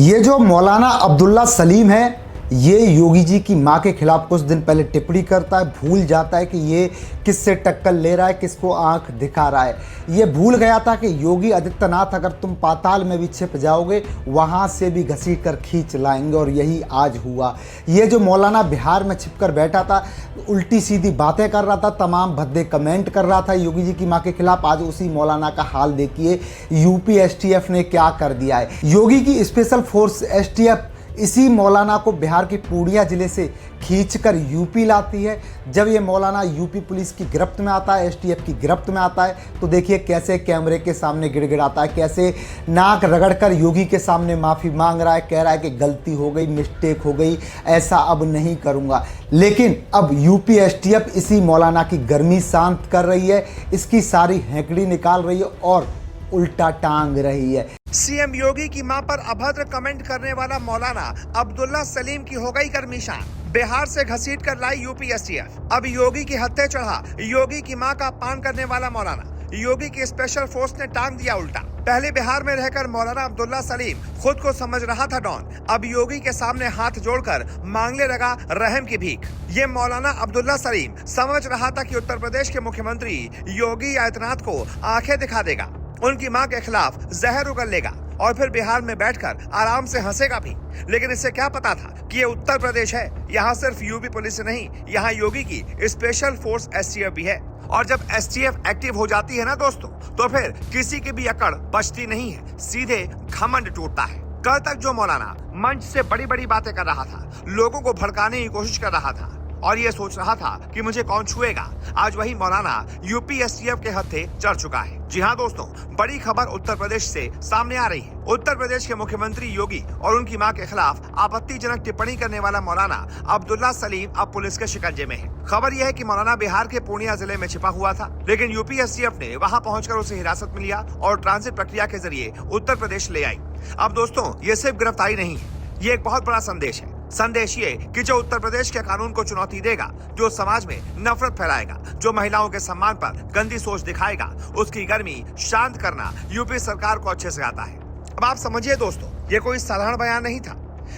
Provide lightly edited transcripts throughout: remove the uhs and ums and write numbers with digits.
ये जो मौलाना अब्दुल्ला सलीम है, ये योगी जी की मां के खिलाफ कुछ दिन पहले टिप्पणी करता है, भूल जाता है कि ये किससे टक्कर ले रहा है, किसको आंख दिखा रहा है। ये भूल गया था कि योगी आदित्यनाथ अगर तुम पाताल में भी छिप जाओगे वहां से भी घसीट कर खींच लाएंगे, और यही आज हुआ। ये जो मौलाना बिहार में छिपकर बैठा था, उल्टी सीधी बातें कर रहा था, तमाम भद्दे कमेंट कर रहा था योगी जी की मां के खिलाफ, आज उसी मौलाना का हाल देखिए यूपी एसटीएफ ने क्या कर दिया है। योगी की स्पेशल फोर्स एसटीएफ इसी मौलाना को बिहार के पूर्णिया जिले से खींचकर यूपी लाती है। जब ये मौलाना यूपी पुलिस की गिरफ्त में आता है, एसटीएफ की गिरफ्त में आता है, तो देखिए कैसे कैमरे के सामने गिड़गिड़ाता है, कैसे नाक रगड़कर योगी के सामने माफ़ी मांग रहा है, कह रहा है कि गलती हो गई, मिस्टेक हो गई, ऐसा अब नहीं करूँगा। लेकिन अब यूपी एसटीएफ इसी मौलाना की गर्मी शांत कर रही है, इसकी सारी हैंकड़ी निकाल रही है और उल्टा टांग रही है। सीएम योगी की मां पर अभद्र कमेंट करने वाला मौलाना अब्दुल्ला सलीम की हो गई गर्मी शांत। बिहार से घसीट कर लाई यूपी एसटीएफ। अब योगी की हत्थे चढ़ा योगी की मां का अपमान करने वाला मौलाना। योगी की स्पेशल फोर्स ने टांग दिया उल्टा। पहले बिहार में रहकर मौलाना अब्दुल्ला सलीम खुद को समझ रहा था डॉन, अब योगी के सामने हाथ जोड़कर मांगने लगा रहम की भीख। ये मौलाना अब्दुल्ला सलीम समझ रहा था कि उत्तर प्रदेश के मुख्यमंत्री योगी आदित्यनाथ को आंखें दिखा देगा, उनकी मां के खिलाफ जहर उगल लेगा और फिर बिहार में बैठकर आराम से हंसेगा भी। लेकिन इससे क्या पता था कि ये उत्तर प्रदेश है, यहाँ सिर्फ यूपी पुलिस नहीं, यहाँ योगी की स्पेशल फोर्स एसटीएफ भी है। और जब एसटीएफ एक्टिव हो जाती है ना दोस्तों, तो फिर किसी की भी अकड़ बचती नहीं है, सीधे घमंड टूटता है। कल तक जो मौलाना मंच से बड़ी बड़ी बातें कर रहा था, लोगों को भड़काने की कोशिश कर रहा था और ये सोच रहा था कि मुझे कौन छुएगा, आज वही मौलाना यूपी एसटीएफ के हत्थे चढ़ चुका है। जी हाँ दोस्तों, बड़ी खबर उत्तर प्रदेश से सामने आ रही है। उत्तर प्रदेश के मुख्यमंत्री योगी और उनकी मां के खिलाफ आपत्तिजनक टिप्पणी करने वाला मौलाना अब्दुल्ला सलीम अब पुलिस के शिकंजे में है। खबर यह है कि मौलाना बिहार के पूर्णिया जिले में छिपा हुआ था, लेकिन यूपी एसटीएफ ने वहां पहुंचकर उसे हिरासत में लिया और ट्रांजिट प्रक्रिया के जरिए उत्तर प्रदेश ले आई। अब दोस्तों, ये सिर्फ गिरफ्तारी नहीं है, ये एक बहुत बड़ा संदेश है। संदेश ये कि जो उत्तर प्रदेश के कानून को चुनौती देगा, जो समाज में नफरत फैलाएगा, जो महिलाओं के सम्मान पर गंदी सोच दिखाएगा, उसकी गर्मी शांत करना यूपी सरकार को अच्छे से आता है। अब आप समझिए दोस्तों, ये कोई साधारण बयान नहीं था।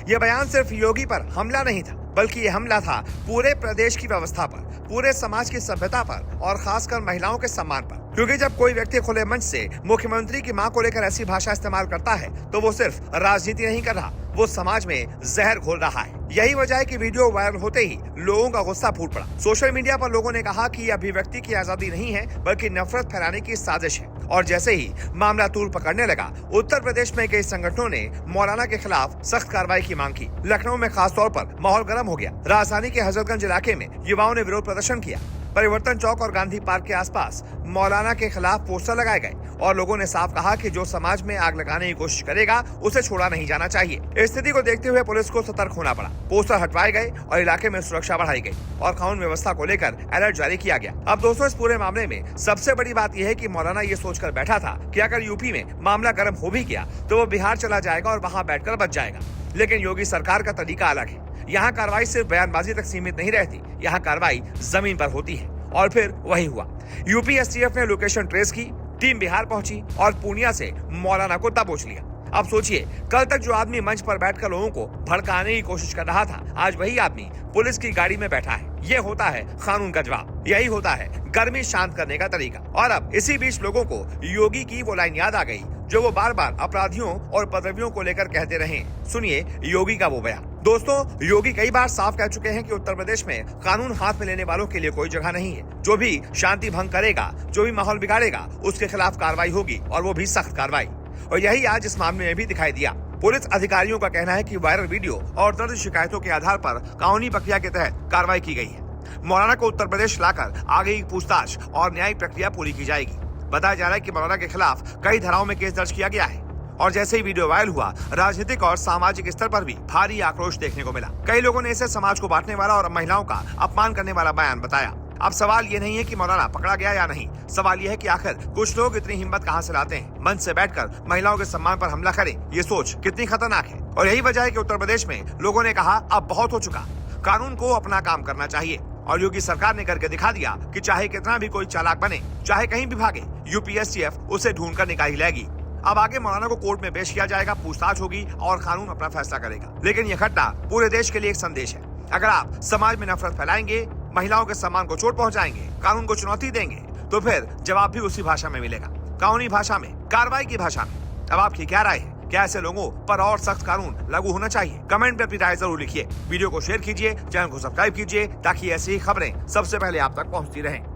ये बयान सिर्फ योगी पर हमला नहीं था, बल्कि ये हमला था पूरे प्रदेश की व्यवस्था पर, पूरे समाज की सभ्यता पर और खासकर महिलाओं के सम्मान पर। क्योंकि जब कोई व्यक्ति खुले मंच से मुख्यमंत्री की मां को लेकर ऐसी भाषा इस्तेमाल करता है, तो वो सिर्फ राजनीति नहीं कर रहा, वो समाज में जहर घोल रहा है। यही वजह है कि वीडियो वायरल होते ही लोगों का गुस्सा फूट पड़ा। सोशल मीडिया पर लोगों ने कहा कि यह अभिव्यक्ति की आजादी नहीं है, बल्कि नफरत फैलाने की साजिश है। और जैसे ही मामला तूल पकड़ने लगा, उत्तर प्रदेश में कई संगठनों ने मौलाना के खिलाफ सख्त कार्रवाई की मांग की। लखनऊ में खास तौर पर माहौल गर्म हो गया। राजधानी के हजरतगंज इलाके में युवाओं ने विरोध प्रदर्शन किया। परिवर्तन चौक और गांधी पार्क के आसपास मौलाना के खिलाफ पोस्टर लगाए गए और लोगों ने साफ कहा कि जो समाज में आग लगाने की कोशिश करेगा, उसे छोड़ा नहीं जाना चाहिए। स्थिति को देखते हुए पुलिस को सतर्क होना पड़ा। पोस्टर हटवाए गए और इलाके में सुरक्षा बढ़ाई गई और कानून व्यवस्था को लेकर अलर्ट जारी किया गया। अब दोस्तों, इस पूरे मामले में सबसे बड़ी बात यह है कि मौलाना ये सोचकर बैठा था कि अगर यूपी में मामला गर्म हो भी गया तो वो बिहार चला जाएगा और वहां बैठकर बच जाएगा। लेकिन योगी सरकार का तरीका अलग है। यहाँ कार्रवाई सिर्फ बयानबाजी तक सीमित नहीं रहती, यहाँ कार्रवाई जमीन पर होती है। और फिर वही हुआ। यूपी एसटीएफ ने लोकेशन ट्रेस की, टीम बिहार पहुंची और पूर्णिया से मौलाना को दबोच लिया। अब सोचिए, कल तक जो आदमी मंच पर बैठकर लोगों को भड़काने की कोशिश कर रहा था, आज वही आदमी पुलिस की गाड़ी में बैठा है। ये होता है कानून का जवाब, यही होता है गर्मी शांत करने का तरीका। और अब इसी बीच लोगों को योगी की वो लाइन याद आ गई जो वो बार बार अपराधियों और पदवियों को लेकर कहते रहे। सुनिए योगी का वो बयान। दोस्तों, योगी कई बार साफ कह चुके हैं कि उत्तर प्रदेश में कानून हाथ में लेने वालों के लिए कोई जगह नहीं है। जो भी शांति भंग करेगा, जो भी माहौल बिगाड़ेगा, उसके खिलाफ कार्रवाई होगी और वो भी सख्त कार्रवाई। और यही आज इस मामले में भी दिखाई दिया। पुलिस अधिकारियों का कहना है कि वायरल वीडियो और दर्ज शिकायतों के आधार पर कानूनी प्रक्रिया के तहत कार्रवाई की गई है। मौलाना को उत्तर प्रदेश लाकर आगे की पूछताछ और न्यायिक प्रक्रिया पूरी की जाएगी। बताया जा रहा है कि मौलाना के खिलाफ कई धाराओं में केस दर्ज किया गया है। और जैसे ही वीडियो वायरल हुआ, राजनीतिक और सामाजिक स्तर पर भी भारी आक्रोश देखने को मिला। कई लोगों ने इसे समाज को बांटने वाला और महिलाओं का अपमान करने वाला बयान बताया। अब सवाल ये नहीं है कि मौलाना पकड़ा गया या नहीं, सवाल ये है कि आखिर कुछ लोग इतनी हिम्मत कहां से लाते हैं, मंच से बैठकर महिलाओं के सम्मान पर हमला करें। ये सोच कितनी खतरनाक है। और यही वजह है कि उत्तर प्रदेश में लोगों ने कहा अब बहुत हो चुका, कानून को अपना काम करना चाहिए। और योगी सरकार ने करके दिखा दिया कि चाहे कितना भी कोई चालाक बने, चाहे कहीं भी भागे, यूपी एसटीएफ उसे ढूंढ कर निकाल ही लाएगी। अब आगे मौलाना को कोर्ट में पेश किया जाएगा, पूछताछ होगी और कानून अपना फैसला करेगा। लेकिन यह घटना पूरे देश के लिए एक संदेश है। अगर आप समाज में नफरत फैलाएंगे, महिलाओं के सम्मान को चोट पहुंचाएंगे, कानून को चुनौती देंगे, तो फिर जवाब भी उसी भाषा में मिलेगा, कानूनी भाषा में, कार्रवाई की भाषा में। अब आपकी क्या राय है? क्या ऐसे लोगों पर और सख्त कानून लागू होना चाहिए? कमेंट में अपनी राय जरूर लिखिए। वीडियो को शेयर कीजिए, चैनल को सब्सक्राइब कीजिए ताकि ऐसी खबरें सबसे पहले आप तक पहुंचती रहें।